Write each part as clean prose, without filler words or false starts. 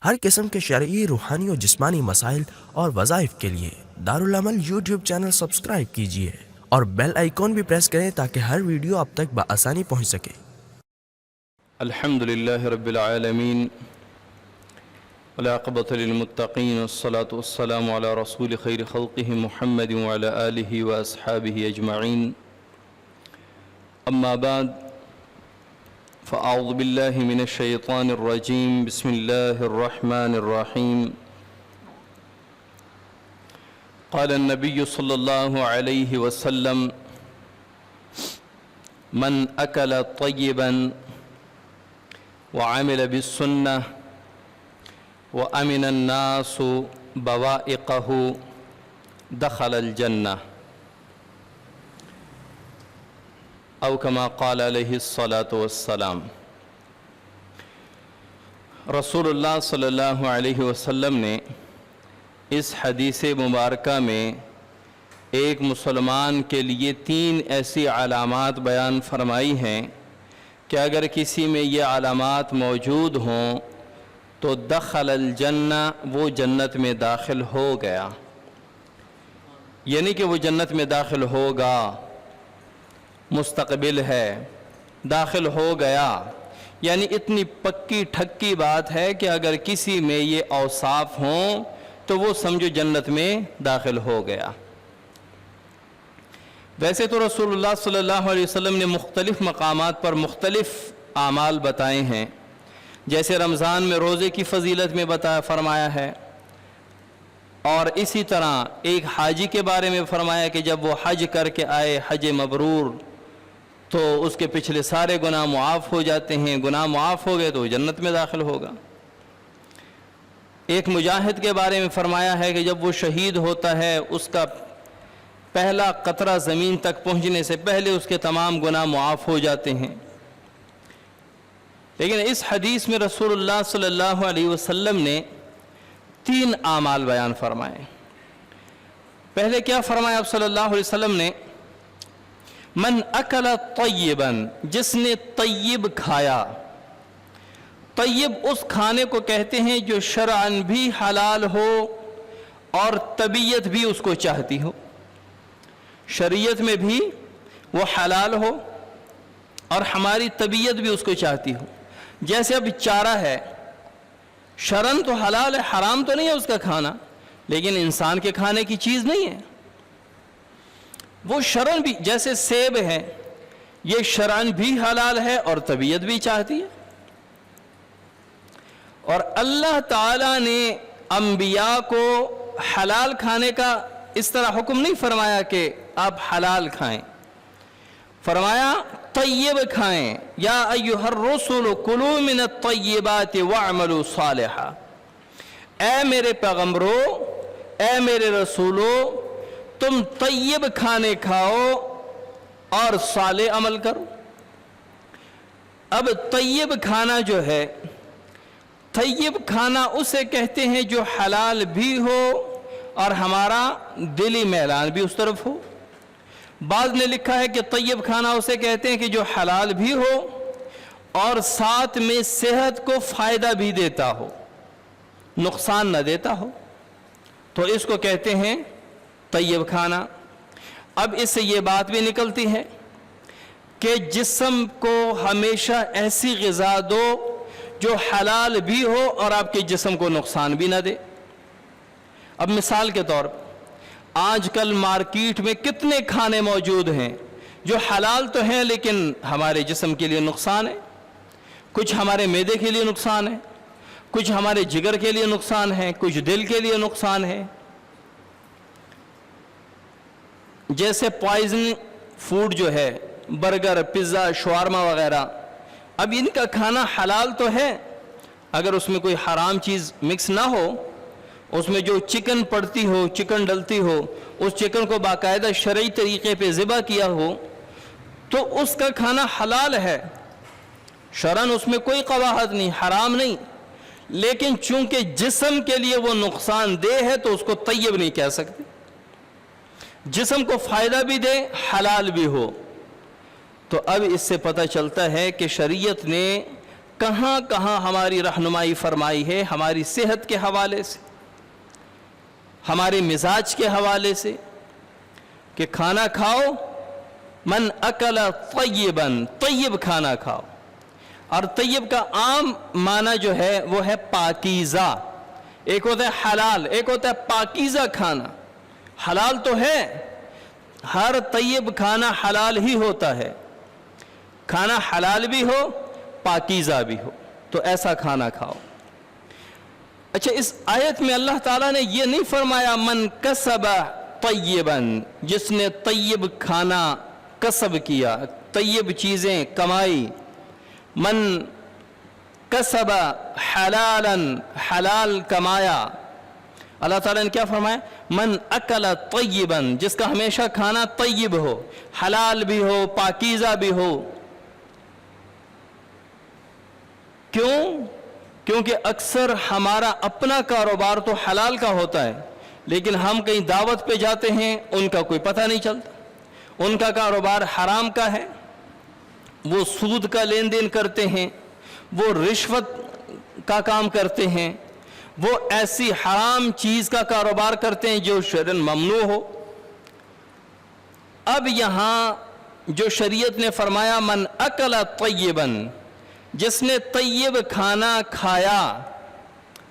ہر قسم کے شرعی، روحانی اور جسمانی مسائل اور وظائف کے لیے دارالعمل یوٹیوب چینل سبسکرائب کیجیے اور بیل آئیکن بھی پریس کریں تاکہ ہر ویڈیو آپ تک بآسانی پہنچ سکے۔ الحمد للہ رب العالمین والعاقبۃ للمتقین والصلاة والسلام علی رسول خیر خلقہ محمد وعلی آلہ واصحابہ اجمعین، اما بعد فاعوذ باللہ من الشیطان الرجیم، بسم اللہ الرحمن الرحیم۔ قال النبی صلی اللہ علیہ وسلم: من اکل طیبا وعمل بالسنہ وامن الناس بوائقہ دخل الجنہ، او کما قال علیہ الصلاۃ والسلام۔ رسول اللہ صلی اللہ علیہ وسلم نے اس حدیث مبارکہ میں ایک مسلمان کے لیے 3 ایسی علامات بیان فرمائی ہیں کہ اگر کسی میں یہ علامات موجود ہوں تو دخل الجنہ، وہ جنت میں داخل ہو گیا، یعنی کہ وہ جنت میں داخل ہوگا، مستقبل ہے، داخل ہو گیا، یعنی اتنی پکی ٹھکی بات ہے کہ اگر کسی میں یہ اوصاف ہوں تو وہ سمجھو جنت میں داخل ہو گیا۔ ویسے تو رسول اللہ صلی اللہ علیہ وسلم نے مختلف مقامات پر مختلف اعمال بتائے ہیں، جیسے رمضان میں روزے کی فضیلت میں فرمایا ہے، اور اسی طرح ایک حاجی کے بارے میں فرمایا کہ جب وہ حج کر کے آئے، حج مبرور، تو اس کے پچھلے سارے گناہ معاف ہو جاتے ہیں، گناہ معاف ہو گئے تو وہ جنت میں داخل ہوگا۔ ایک مجاہد کے بارے میں فرمایا ہے کہ جب وہ شہید ہوتا ہے، اس کا پہلا قطرہ زمین تک پہنچنے سے پہلے اس کے تمام گناہ معاف ہو جاتے ہیں۔ لیکن اس حدیث میں رسول اللہ صلی اللہ علیہ وسلم نے 3 اعمال بیان فرمائے۔ پہلے کیا فرمایا آپ صلی اللہ علیہ وسلم نے؟ من اکل طیبا، جس نے طیب کھایا۔ طیب اس کھانے کو کہتے ہیں جو شرعاً بھی حلال ہو اور طبیعت بھی اس کو چاہتی ہو، شریعت میں بھی وہ حلال ہو اور ہماری طبیعت بھی اس کو چاہتی ہو۔ جیسے اب چارہ ہے، شرعاً تو حلال ہے، حرام تو نہیں ہے اس کا کھانا، لیکن انسان کے کھانے کی چیز نہیں ہے، وہ شرعاً بھی، جیسے سیب ہے، یہ شرعاً بھی حلال ہے اور طبیعت بھی چاہتی ہے۔ اور اللہ تعالیٰ نے انبیاء کو حلال کھانے کا اس طرح حکم نہیں فرمایا کہ آپ حلال کھائیں، فرمایا طیب کھائیں، یا ایھا الرسل کلوا من الطیبات واعملوا صالحا، اے میرے پیغمبرو، اے میرے رسولو، تم طیب کھانے کھاؤ اور صالح عمل کرو۔ اب طیب کھانا جو ہے، طیب کھانا اسے کہتے ہیں جو حلال بھی ہو اور ہمارا دلی میلان بھی اس طرف ہو۔ بعض نے لکھا ہے کہ طیب کھانا اسے کہتے ہیں کہ جو حلال بھی ہو اور ساتھ میں صحت کو فائدہ بھی دیتا ہو، نقصان نہ دیتا ہو، تو اس کو کہتے ہیں طیب کھانا۔ اب اس سے یہ بات بھی نکلتی ہے کہ جسم کو ہمیشہ ایسی غذا دو جو حلال بھی ہو اور آپ کے جسم کو نقصان بھی نہ دے۔ اب مثال کے طور پر آج کل مارکیٹ میں کتنے کھانے موجود ہیں جو حلال تو ہیں لیکن ہمارے جسم کے لیے نقصان ہے، کچھ ہمارے معدے کے لیے نقصان ہے، کچھ ہمارے جگر کے لیے نقصان ہے، کچھ دل کے لیے نقصان ہے۔ جیسے پوائزن فوڈ جو ہے، برگر، پیزا، شاورما وغیرہ، اب ان کا کھانا حلال تو ہے، اگر اس میں کوئی حرام چیز مکس نہ ہو، اس میں جو چکن پڑتی ہو، چکن ڈلتی ہو، اس چکن کو باقاعدہ شرعی طریقے پہ ذبح کیا ہو تو اس کا کھانا حلال ہے، شرعاً اس میں کوئی قباحت نہیں، حرام نہیں، لیکن چونکہ جسم کے لیے وہ نقصان دہ ہے تو اس کو طیب نہیں کہہ سکتے۔ جسم کو فائدہ بھی دے، حلال بھی ہو، تو اب اس سے پتہ چلتا ہے کہ شریعت نے کہاں کہاں ہماری رہنمائی فرمائی ہے ہماری صحت کے حوالے سے، ہمارے مزاج کے حوالے سے، کہ کھانا کھاؤ من اکل طیبا، طیب کھانا کھاؤ. اور طیب کا عام معنی جو ہے وہ ہے پاکیزہ. ایک ہوتا ہے حلال، ایک ہوتا ہے پاکیزہ کھانا. حلال تو ہے، ہر طیب کھانا حلال ہی ہوتا ہے، کھانا حلال بھی ہو پاکیزہ بھی ہو، تو ایسا کھانا کھاؤ. اچھا، اس آیت میں اللہ تعالیٰ نے یہ نہیں فرمایا من کسب طیبا، جس نے طیب کھانا کسب کیا، طیب چیزیں کمائی. من کسب حلالا، حلال کمایا. اللہ تعالیٰ نے کیا فرمایا؟ من اکل طیبا، جس کا ہمیشہ کھانا طیب ہو، حلال بھی ہو پاکیزہ بھی ہو. کیوں؟ کیونکہ اکثر ہمارا اپنا کاروبار تو حلال کا ہوتا ہے، لیکن ہم کہیں دعوت پہ جاتے ہیں ان کا کوئی پتہ نہیں چلتا، ان کا کاروبار حرام کا ہے، وہ سود کا لین دین کرتے ہیں، وہ رشوت کا کام کرتے ہیں، وہ ایسی حرام چیز کا کاروبار کرتے ہیں جو شرعاً ممنوع ہو. اب یہاں جو شریعت نے فرمایا من اکل طیبا، جس نے طیب کھانا کھایا،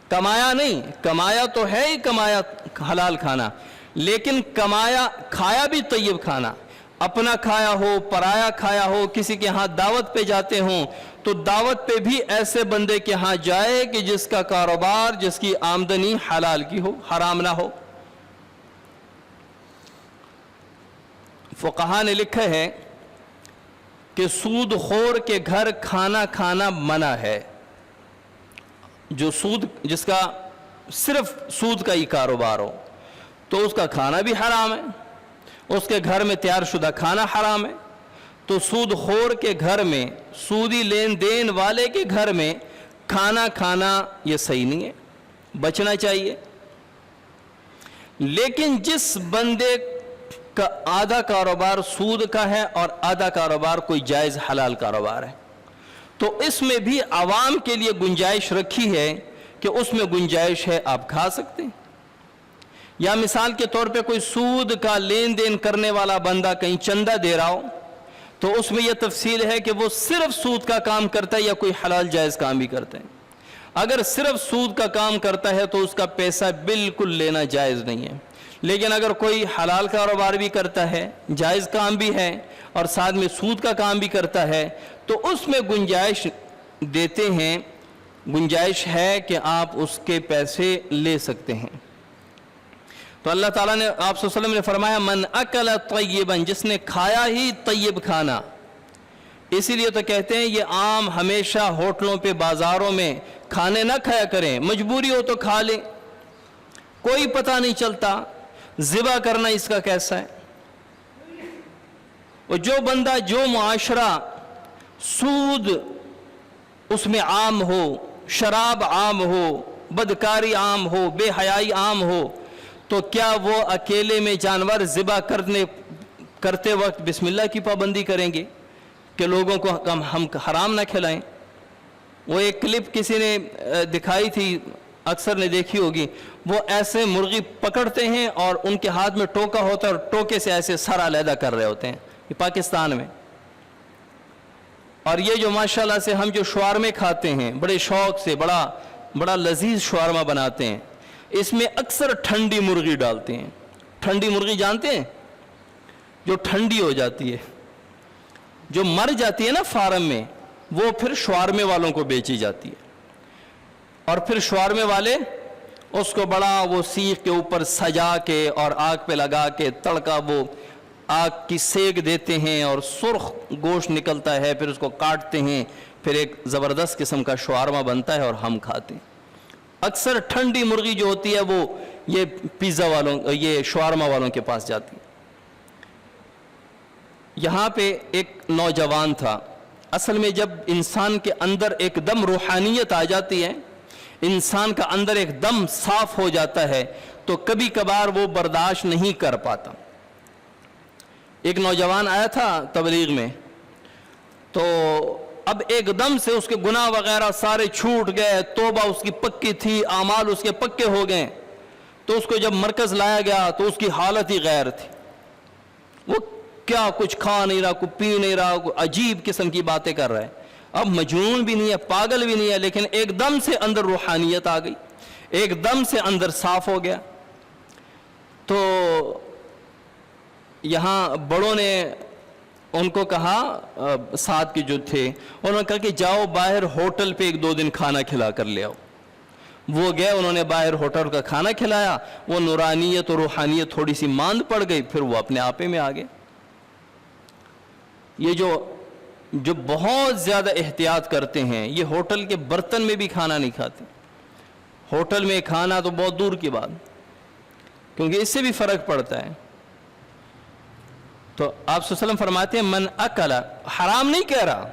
کمایا نہیں، کمایا تو ہے ہی، کمایا حلال کھانا، لیکن کمایا کھایا بھی طیب کھانا، اپنا کھایا ہو پرایا کھایا ہو، کسی کے ہاں دعوت پہ جاتے ہوں تو دعوت پہ بھی ایسے بندے کے ہاں جائے کہ جس کا کاروبار، جس کی آمدنی حلال کی ہو، حرام نہ ہو. فقہا نے لکھا ہے کہ سود خور کے گھر کھانا کھانا منع ہے. جو سود، جس کا صرف سود کا ہی کاروبار ہو تو اس کا کھانا بھی حرام ہے، اس کے گھر میں تیار شدہ کھانا حرام ہے. تو سود خور کے گھر میں، سودی لین دین والے کے گھر میں کھانا کھانا یہ صحیح نہیں ہے، بچنا چاہیے. لیکن جس بندے کا آدھا کاروبار سود کا ہے اور آدھا کاروبار کوئی جائز حلال کاروبار ہے، تو اس میں بھی عوام کے لیے گنجائش رکھی ہے کہ اس میں گنجائش ہے، آپ کھا سکتے ہیں. یا مثال کے طور پہ کوئی سود کا لین دین کرنے والا بندہ کہیں چندہ دے رہا ہو تو اس میں یہ تفصیل ہے کہ وہ صرف سود کا کام کرتا ہے یا کوئی حلال جائز کام بھی کرتا ہے. اگر صرف سود کا کام کرتا ہے تو اس کا پیسہ بالکل لینا جائز نہیں ہے. لیکن اگر کوئی حلال کاروبار بھی کرتا ہے، جائز کام بھی ہے اور ساتھ میں سود کا کام بھی کرتا ہے تو اس میں گنجائش دیتے ہیں، گنجائش ہے کہ آپ اس کے پیسے لے سکتے ہیں. تو اللہ تعالیٰ نے، آپ صلی اللہ علیہ وسلم نے فرمایا من اکل طیبا، جس نے کھایا ہی طیب کھانا. اسی لیے تو کہتے ہیں یہ عام ہمیشہ ہوٹلوں پہ بازاروں میں کھانے نہ کھایا کریں، مجبوری ہو تو کھا لیں، کوئی پتہ نہیں چلتا ذبح کرنا اس کا کیسا ہے. اور جو بندہ، جو معاشرہ سود اس میں عام ہو، شراب عام ہو، بدکاری عام ہو، بے حیائی عام ہو، تو کیا وہ اکیلے میں جانور ذبح کرتے وقت بسم اللہ کی پابندی کریں گے کہ لوگوں کو ہم حرام نہ کھلائیں؟ وہ ایک کلپ کسی نے دکھائی تھی، اکثر نے دیکھی ہوگی. وہ ایسے مرغی پکڑتے ہیں اور ان کے ہاتھ میں ٹوکا ہوتا ہے اور ٹوکے سے ایسے سر علیحدہ کر رہے ہوتے ہیں. یہ پاکستان میں. اور یہ جو ماشاءاللہ سے ہم جو شوارمے کھاتے ہیں، بڑے شوق سے بڑا لذیذ شوارما بناتے ہیں، اس میں اکثر ٹھنڈی مرغی ڈالتے ہیں. ٹھنڈی مرغی جانتے ہیں؟ جو ٹھنڈی ہو جاتی ہے، جو مر جاتی ہے نا فارم میں، وہ پھر شوارمے والوں کو بیچی جاتی ہے. اور پھر شوارمے والے اس کو بڑا وہ سیخ کے اوپر سجا کے اور آگ پہ لگا کے تڑکا، وہ آگ کی سیک دیتے ہیں اور سرخ گوشت نکلتا ہے، پھر اس کو کاٹتے ہیں، پھر ایک زبردست قسم کا شوارما بنتا ہے اور ہم کھاتے ہیں. اکثر ٹھنڈی مرغی جو ہوتی ہے وہ یہ پیزا والوں، یہ شوارما والوں کے پاس جاتی ہے. یہاں پہ ایک نوجوان تھا. اصل میں جب انسان کے اندر ایک دم روحانیت آ جاتی ہے، انسان کا اندر ایک دم صاف ہو جاتا ہے، تو کبھی کبھار وہ برداشت نہیں کر پاتا. ایک نوجوان آیا تھا تبلیغ میں، تو اب ایک دم سے اس کے گناہ وغیرہ سارے چھوٹ گئے، توبہ اس کی پکی تھی، اعمال اس کے پکے ہو گئے، تو اس کو جب مرکز لایا گیا تو اس کی حالت ہی غیر تھی، وہ کیا کچھ کھا نہیں رہا، کوئی پی نہیں رہا، کوئی عجیب قسم کی باتیں کر رہا ہے، اب مجنون بھی نہیں ہے، پاگل بھی نہیں ہے، لیکن ایک دم سے اندر روحانیت آ گئی، ایک دم سے اندر صاف ہو گیا۔ تو یہاں بڑوں نے ان کو کہا، ساتھ کے جو تھے انہوں نے کہا کہ جاؤ باہر ہوٹل پہ 1-2 دن کھانا کھلا کر لے آؤ۔ وہ گئے، انہوں نے باہر ہوٹل کا کھانا کھلایا، وہ نورانیت اور روحانیت تھوڑی سی ماند پڑ گئی، پھر وہ اپنے آپے میں آ گئے۔ یہ جو بہت زیادہ احتیاط کرتے ہیں، یہ ہوٹل کے برتن میں بھی کھانا نہیں کھاتے، ہوٹل میں کھانا تو بہت دور کی بات، کیونکہ اس سے بھی فرق پڑتا ہے۔ تو آپ صلی اللہ علیہ وسلم فرماتے ہیں من اکل، حرام نہیں کہہ رہا،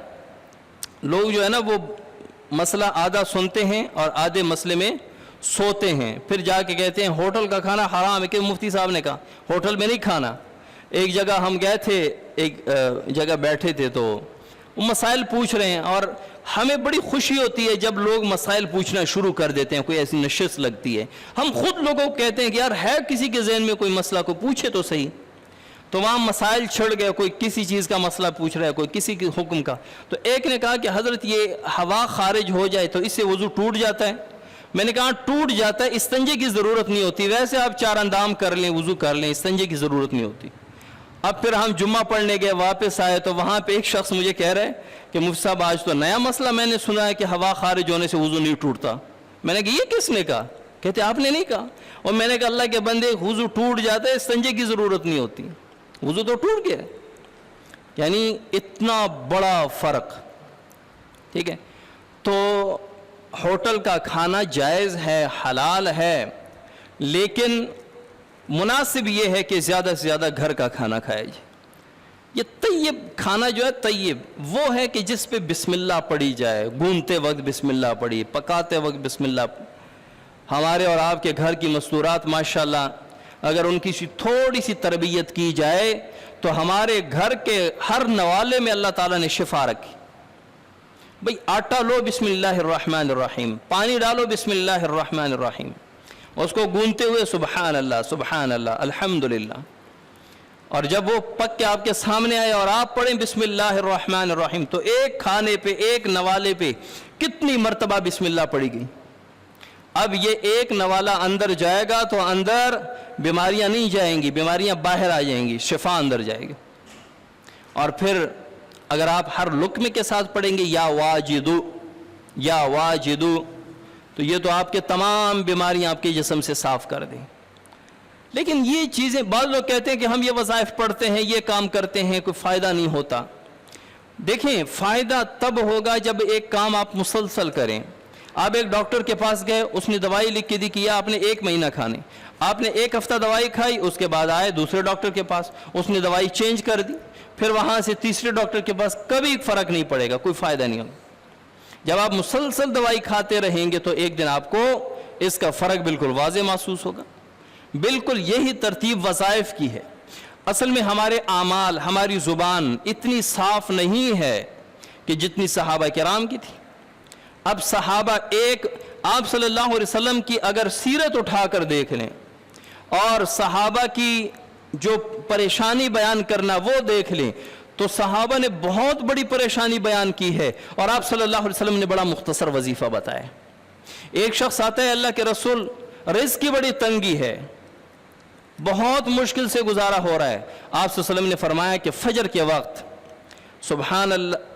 لوگ جو ہے نا وہ مسئلہ آدھا سنتے ہیں اور آدھے مسئلے میں سوتے ہیں، پھر جا کے کہتے ہیں ہوٹل کا کھانا حرام ہے، کہ مفتی صاحب نے کہا ہوٹل میں نہیں کھانا۔ ایک جگہ ہم گئے تھے، ایک جگہ بیٹھے تھے، تو وہ مسائل پوچھ رہے ہیں، اور ہمیں بڑی خوشی ہوتی ہے جب لوگ مسائل پوچھنا شروع کر دیتے ہیں، کوئی ایسی نشست لگتی ہے، ہم خود لوگوں کو کہتے ہیں کہ یار ہے کسی کے ذہن میں کوئی مسئلہ، کو پوچھے تو صحیح۔ تو وہاں مسائل چھڑ گئے، کوئی کسی چیز کا مسئلہ پوچھ رہا ہے، کوئی کسی کے حکم کا، تو ایک نے کہا کہ حضرت یہ ہوا خارج ہو جائے تو اس سے وضو ٹوٹ جاتا ہے؟ میں نے کہا ٹوٹ جاتا ہے، استنجے کی ضرورت نہیں ہوتی، ویسے آپ 4 اندام کر لیں، وضو کر لیں، استنجے کی ضرورت نہیں ہوتی۔ اب پھر ہم جمعہ پڑھنے گئے، واپس آئے تو وہاں پہ ایک شخص مجھے کہہ رہے کہ مفتی صاحب آج تو نیا مسئلہ میں نے سنا ہے کہ ہوا خارج ہونے سے وضو نہیں ٹوٹتا۔ میں نے کہا یہ کس نے کہا؟ کہتے آپ نے نہیں کہا۔ اور میں نے کہا اللہ کے بندے وضو ٹوٹ جاتا ہے، استنجے کی ضرورت نہیں ہوتی، وضو تو ٹوٹ گیا۔ یعنی اتنا بڑا فرق، ٹھیک ہے۔ تو ہوٹل کا کھانا جائز ہے، حلال ہے، لیکن مناسب یہ ہے کہ زیادہ سے زیادہ گھر کا کھانا کھایا جائے۔ یہ طیب کھانا جو ہے، طیب وہ ہے کہ جس پہ بسم اللہ پڑھی جائے، گونتے وقت بسم اللہ پڑھی، پکاتے وقت بسم اللہ۔ ہمارے اور آپ کے گھر کی مستورات ماشاءاللہ اگر ان کی تھوڑی سی تربیت کی جائے تو ہمارے گھر کے ہر نوالے میں اللہ تعالیٰ نے شفا رکھی۔ بھئی آٹا لو بسم اللہ الرحمن الرحیم، پانی ڈالو بسم اللہ الرحمن الرحیم، اس کو گونتے ہوئے سبحان اللہ الحمدللہ، اور جب وہ پک کے آپ کے سامنے آئے اور آپ پڑھیں بسم اللہ الرحمن الرحیم تو ایک کھانے پہ، ایک نوالے پہ کتنی مرتبہ بسم اللہ پڑھی گئی۔ اب یہ ایک نوالا اندر جائے گا تو اندر بیماریاں نہیں جائیں گی، بیماریاں باہر آ جائیں گی، شفا اندر جائے گی۔ اور پھر اگر آپ ہر لقمے کے ساتھ پڑھیں گے یا واجدو یا واجدو، تو یہ تو آپ کے تمام بیماریاں آپ کے جسم سے صاف کر دیں۔ لیکن یہ چیزیں بعض لوگ کہتے ہیں کہ ہم یہ وظائف پڑھتے ہیں، یہ کام کرتے ہیں، کوئی فائدہ نہیں ہوتا۔ دیکھیں فائدہ تب ہوگا جب ایک کام آپ مسلسل کریں۔ آپ ایک ڈاکٹر کے پاس گئے، اس نے دوائی لکھ کے دی کہ آپ نے 1 مہینہ کھانے، آپ نے 1 ہفتہ دوائی کھائی، اس کے بعد آئے دوسرے ڈاکٹر کے پاس، اس نے دوائی چینج کر دی، پھر وہاں سے تیسرے ڈاکٹر کے پاس، کبھی فرق نہیں پڑے گا، کوئی فائدہ نہیں ہوگا۔ جب آپ مسلسل دوائی کھاتے رہیں گے تو ایک دن آپ کو اس کا فرق بالکل واضح محسوس ہوگا۔ بالکل یہی ترتیب وظائف کی ہے۔ اصل میں ہمارے اعمال، ہماری زبان اتنی صاف نہیں ہے کہ جتنی صحابہ کرام کی تھی۔ اب صحابہ آپ صلی اللہ علیہ وسلم کی اگر سیرت اٹھا کر دیکھ لیں اور صحابہ کی جو پریشانی بیان کرنا وہ دیکھ لیں تو صحابہ نے بہت بڑی پریشانی بیان کی ہے، اور آپ صلی اللہ علیہ وسلم نے بڑا مختصر وظیفہ بتایا۔ ایک شخص آتا ہے، اللہ کے رسول رزق کی بڑی تنگی ہے، بہت مشکل سے گزارا ہو رہا ہے۔ آپ صلی اللہ علیہ وسلم نے فرمایا کہ فجر کے وقت سبحان اللہ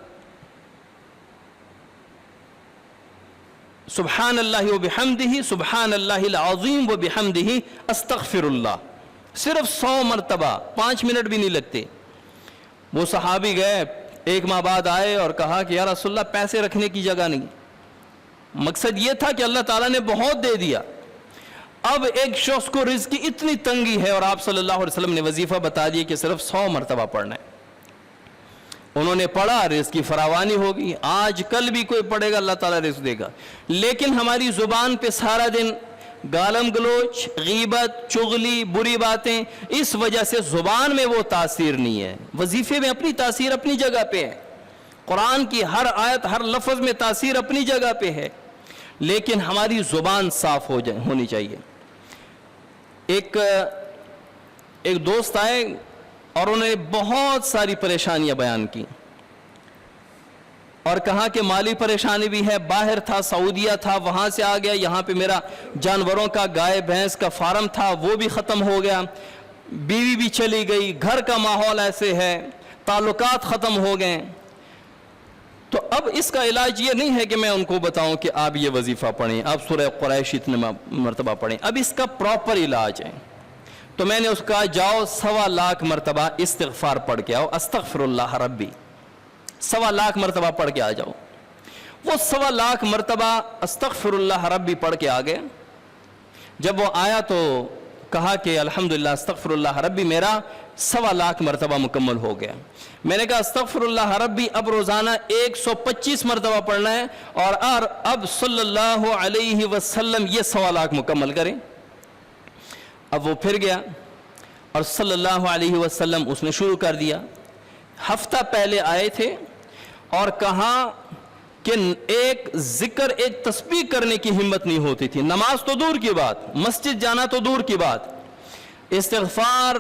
وبحمدہ سبحان اللہ العظیم وبحمدہ استغفر اللہ، صرف 100 مرتبہ، 5 منٹ بھی نہیں لگتے۔ وہ صحابی گئے، 1 ماہ بعد آئے اور کہا کہ یا رسول اللہ پیسے رکھنے کی جگہ نہیں۔ مقصد یہ تھا کہ اللہ تعالیٰ نے بہت دے دیا، اب ایک شخص کو رزق کی اتنی تنگی ہے، اور آپ صلی اللہ علیہ وسلم نے وظیفہ بتا دیا کہ صرف 100 مرتبہ پڑھنا ہے۔ انہوں نے پڑھا، رزق کی فراوانی ہوگی، آج کل بھی کوئی پڑھے گا اللہ تعالیٰ رزق دے گا۔ لیکن ہماری زبان پہ سارا دن گالم گلوچ، غیبت، چغلی، بری باتیں، اس وجہ سے زبان میں وہ تاثیر نہیں ہے۔ وظیفے میں اپنی تاثیر اپنی جگہ پہ ہے، قرآن کی ہر آیت ہر لفظ میں تاثیر اپنی جگہ پہ ہے، لیکن ہماری زبان صاف ہونی چاہیے۔ ایک دوست آئے اور انہوں نے بہت ساری پریشانیاں بیان کی اور کہا کہ مالی پریشانی بھی ہے، باہر تھا، سعودیہ تھا، وہاں سے آ گیا، یہاں پہ میرا جانوروں کا گائے بھینس کا فارم تھا وہ بھی ختم ہو گیا، بیوی بھی چلی گئی، گھر کا ماحول ایسے ہے، تعلقات ختم ہو گئے۔ تو اب اس کا علاج یہ نہیں ہے کہ میں ان کو بتاؤں کہ آپ یہ وظیفہ پڑھیں، آپ سورہ قریش اتنے مرتبہ پڑھیں، اب اس کا پراپر علاج ہے۔ تو میں نے اس کا جاؤ 1.25 لاکھ مرتبہ استغفار پڑھ کے آؤ، استغفر اللہ ربی، 1.25 لاکھ مرتبہ پڑھ کے آ جاؤ۔ وہ 1.25 لاکھ مرتبہ استغفر اللہ ربی پڑھ کے آگے، جب وہ آیا تو کہا کہ الحمدللہ استغفر اللہ ربی میرا 1.25 لاکھ مرتبہ مکمل ہو گیا۔ میں نے کہا استغفر اللہ ربی اب روزانہ 125 مرتبہ پڑھنا ہے، اور اب صلی اللہ علیہ وسلم یہ 1.25 لاکھ مکمل کریں۔ اب وہ پھر گیا اور صلی اللہ علیہ وسلم اس نے شروع کر دیا۔ ہفتہ پہلے آئے تھے اور کہا کہ ایک ذکر، ایک تسبیح کرنے کی ہمت نہیں ہوتی تھی، نماز تو دور کی بات، مسجد جانا تو دور کی بات، استغفار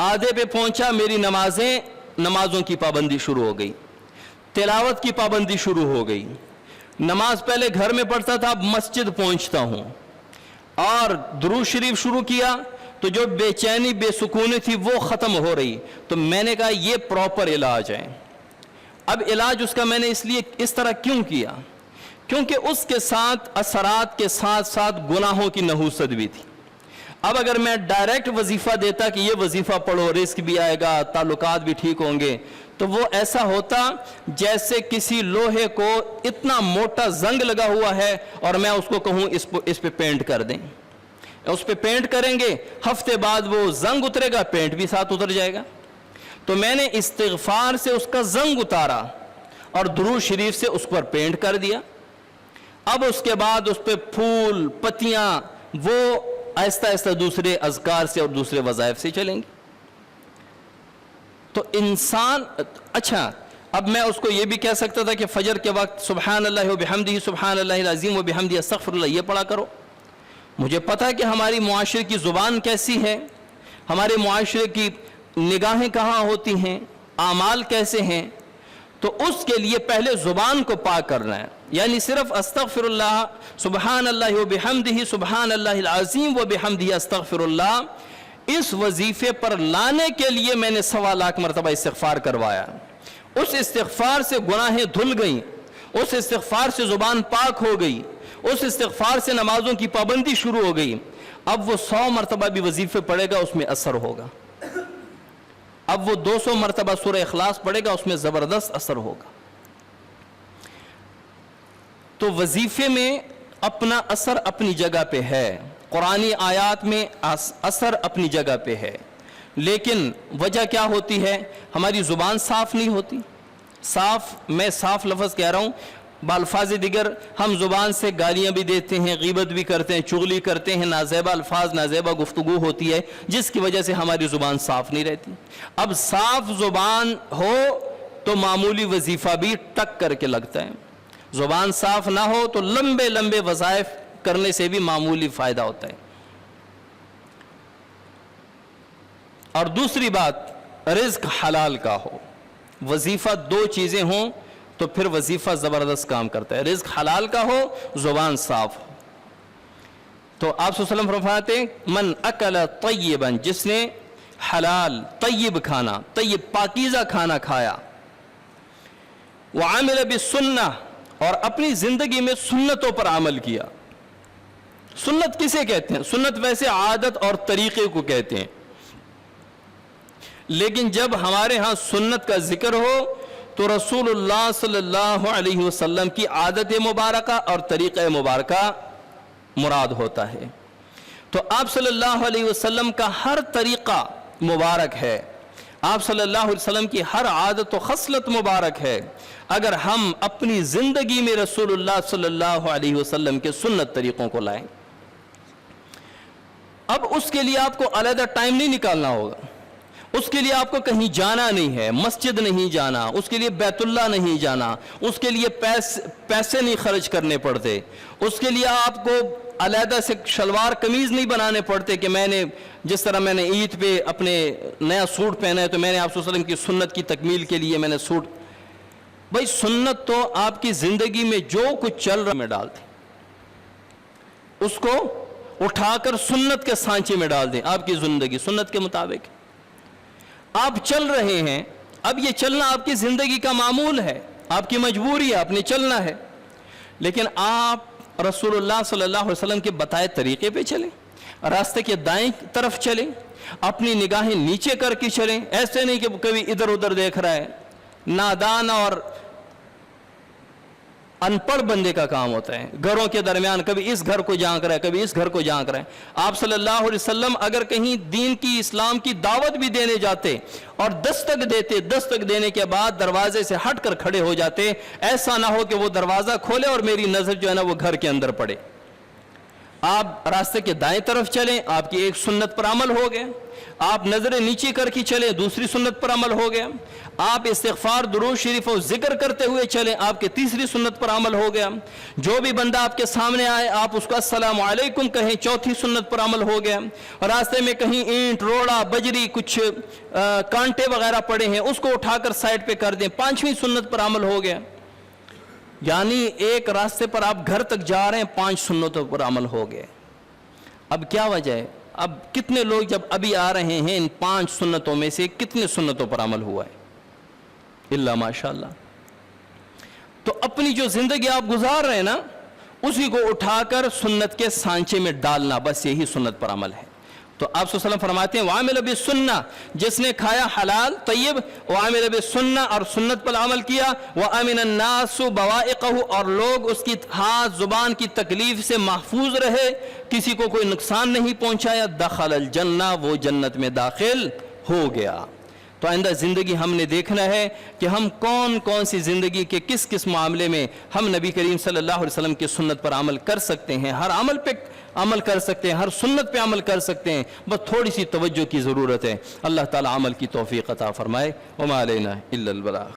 آدھے پہ پہنچا، میری نمازوں کی پابندی شروع ہو گئی، تلاوت کی پابندی شروع ہو گئی، نماز پہلے گھر میں پڑھتا تھا، اب مسجد پہنچتا ہوں، اور درود شریف شروع کیا تو جو بے چینی بے سکونی تھی وہ ختم ہو رہی۔ تو میں نے کہا یہ پراپر علاج ہے۔ اب علاج اس کا میں نے اس طرح کیوں کیا؟ کیونکہ اس کے ساتھ اثرات کے ساتھ ساتھ گناہوں کی نحوست بھی تھی۔ اب اگر میں ڈائریکٹ وظیفہ دیتا کہ یہ وظیفہ پڑھو، رزق بھی آئے گا، تعلقات بھی ٹھیک ہوں گے، تو وہ ایسا ہوتا جیسے کسی لوہے کو اتنا موٹا زنگ لگا ہوا ہے اور میں اس کو کہوں اس پہ پینٹ کر دیں، اس پہ پینٹ کریں گے، ہفتے بعد وہ زنگ اترے گا، پینٹ بھی ساتھ اتر جائے گا۔ تو میں نے استغفار سے اس کا زنگ اتارا اور درود شریف سے اس پر پینٹ کر دیا۔ اب اس کے بعد اس پہ پھول پتیاں وہ آہستہ آہستہ دوسرے اذکار سے اور دوسرے وظائف سے چلیں گے۔ تو انسان اچھا، اب میں اس کو یہ بھی کہہ سکتا تھا کہ فجر کے وقت سبحان اللہ و بحمدہ سبحان اللہ العظیم و بحمدہ استغفر اللہ یہ پڑھا کرو۔ مجھے پتہ ہے کہ ہماری معاشرے کی زبان کیسی ہے، ہمارے معاشرے کی نگاہیں کہاں ہوتی ہیں، اعمال کیسے ہیں، تو اس کے لیے پہلے زبان کو پاک کرنا ہے، یعنی صرف استغفر اللہ سبحان اللہ و بحمدہ سبحان اللہ العظیم و بحمدہ استغفر اللہ، اس وظیفے پر لانے کے لیے میں نے 1.25 لاکھ مرتبہ استغفار کروایا۔ اس استغفار سے گناہیں دھل گئیں، اس استغفار سے زبان پاک ہو گئی، اس استغفار سے نمازوں کی پابندی شروع ہو گئی۔ اب وہ 100 مرتبہ بھی وظیفے پڑھے گا اس میں اثر ہوگا، اب وہ 200 مرتبہ سورہ اخلاص پڑھے گا اس میں زبردست اثر ہوگا۔ تو وظیفے میں اپنا اثر اپنی جگہ پہ ہے، قرآنی آیات میں اثر اپنی جگہ پہ ہے، لیکن وجہ کیا ہوتی ہے؟ ہماری زبان صاف نہیں ہوتی۔ میں صاف لفظ کہہ رہا ہوں، بالفاظ دیگر ہم زبان سے گالیاں بھی دیتے ہیں، غیبت بھی کرتے ہیں، چغلی کرتے ہیں، نازیبہ الفاظ نازیبہ گفتگو ہوتی ہے جس کی وجہ سے ہماری زبان صاف نہیں رہتی۔ اب صاف زبان ہو تو معمولی وظیفہ بھی ٹک کر کے لگتا ہے، زبان صاف نہ ہو تو لمبے لمبے وظائف کرنے سے بھی معمولی فائدہ ہوتا ہے۔ اور دوسری بات، رزق حلال کا ہو، وظیفہ 2 چیزیں ہوں تو پھر وظیفہ زبردست کام کرتا ہے، رزق حلال کا ہو، زبان صاف ہو۔ تو آپ صلی اللہ علیہ وسلم فرماتے ہیں من اکل طیبا، جس نے حلال طیب کھانا، طیب پاکیزہ کھانا کھایا، وعمل بالسنہ، اور اپنی زندگی میں سنتوں پر عمل کیا۔ سنت کسے کہتے ہیں؟ سنت ویسے عادت اور طریقے کو کہتے ہیں، لیکن جب ہمارے ہاں سنت کا ذکر ہو تو رسول اللہ صلی اللہ علیہ وسلم کی عادت مبارکہ اور طریقہ مبارکہ مراد ہوتا ہے۔ تو آپ صلی اللہ علیہ وسلم کا ہر طریقہ مبارک ہے، آپ صلی اللہ علیہ وسلم کی ہر عادت و خصلت مبارک ہے، اگر ہم اپنی زندگی میں رسول اللہ صلی اللہ علیہ وسلم کے سنت طریقوں کو لائیں۔ اب اس کے لیے آپ کو علیحدہ ٹائم نہیں نکالنا ہوگا، اس کے لیے آپ کو کہیں جانا نہیں ہے، مسجد نہیں جانا، اس کے لیے بیت اللہ نہیں جانا، اس کے لیے پیسے نہیں خرچ کرنے پڑتے، اس کے لیے آپ کو علیحدہ سے شلوار قمیض نہیں بنانے پڑتے کہ میں نے جس طرح میں نے عید پہ اپنے نیا سوٹ پہنا ہے تو میں نے آپ صلی اللہ علیہ وسلم کی سنت کی تکمیل کے لیے میں نے سوٹ. بھائی سنت تو آپ کی زندگی میں جو کچھ چل رہا میں ڈال دیں، اس کو اٹھا کر سنت کے سانچے میں ڈال دیں. آپ کی زندگی سنت کے مطابق آپ چل رہے ہیں، اب یہ چلنا آپ کی زندگی کا معمول ہے، آپ کی مجبوری ہے، آپ نے چلنا ہے، لیکن آپ رسول اللہ صلی اللہ علیہ وسلم کے بتائے طریقے پہ چلیں، راستے کے دائیں طرف چلیں، اپنی نگاہیں نیچے کر کے چلیں. ایسے نہیں کہ کبھی ادھر ادھر دیکھ رہا ہے. نادان اور ان پڑھ بندے کا کام ہوتا ہے، گھروں کے درمیان کبھی اس گھر کو جھانک رہا ہے، کبھی اس گھر کو جھانک رہا ہے. آپ صلی اللہ علیہ وسلم اگر کہیں دین کی اسلام کی دعوت بھی دینے جاتے اور دستک دیتے، دستک دینے کے بعد دروازے سے ہٹ کر کھڑے ہو جاتے، ایسا نہ ہو کہ وہ دروازہ کھولے اور میری نظر جو ہے نا وہ گھر کے اندر پڑے. آپ راستے کے دائیں طرف چلیں، آپ کی ایک سنت پر عمل ہو گیا. آپ نظریں نیچے کر کے چلیں، دوسری سنت پر عمل ہو گیا. آپ استغفار، درود شریف و ذکر کرتے ہوئے چلیں، آپ کے تیسری سنت پر عمل ہو گیا. جو بھی بندہ آپ کے سامنے آئے آپ اس کو السلام علیکم کہیں، چوتھی سنت پر عمل ہو گیا. راستے میں کہیں اینٹ، روڑا، بجری، کچھ کانٹے وغیرہ پڑے ہیں اس کو اٹھا کر سائڈ پہ کر دیں، پانچویں سنت پر عمل ہو گیا. یعنی ایک راستے پر آپ گھر تک جا رہے ہیں، 5 سنتوں پر عمل ہو گئے. اب کیا وجہ ہے؟ اب کتنے لوگ جب ابھی آ رہے ہیں ان 5 سنتوں میں سے کتنے سنتوں پر عمل ہوا ہے؟ اللہ ماشاءاللہ. تو اپنی جو زندگی آپ گزار رہے ہیں نا اسی کو اٹھا کر سنت کے سانچے میں ڈالنا، بس یہی سنت پر عمل ہے. تو آپ صلی اللہ علیہ وسلم فرماتے ہیں وَعَمِلَ بِالسُّنَّةِ، جس نے کھایا حلال طیب، وَعَمِلَ بِالسُّنَّةِ، اور سنت پر عمل کیا، وَأَمِنَ النَّاسُ بَوَائِقَهُ، اور لوگ اس کی ہاتھ زبان کی تکلیف سے محفوظ رہے، کسی کو کوئی نقصان نہیں پہنچایا، دخل الجنہ، وہ جنت میں داخل ہو گیا. تو آئندہ زندگی ہم نے دیکھنا ہے کہ ہم کون کون سی زندگی کے کس کس معاملے میں ہم نبی کریم صلی اللہ علیہ وسلم کی سنت پر عمل کر سکتے ہیں. ہر عمل پہ عمل کر سکتے ہیں، ہر سنت پہ عمل کر سکتے ہیں، بس تھوڑی سی توجہ کی ضرورت ہے. اللہ تعالی عمل کی توفیق عطا فرمائے. وما علینا الا البلاغ.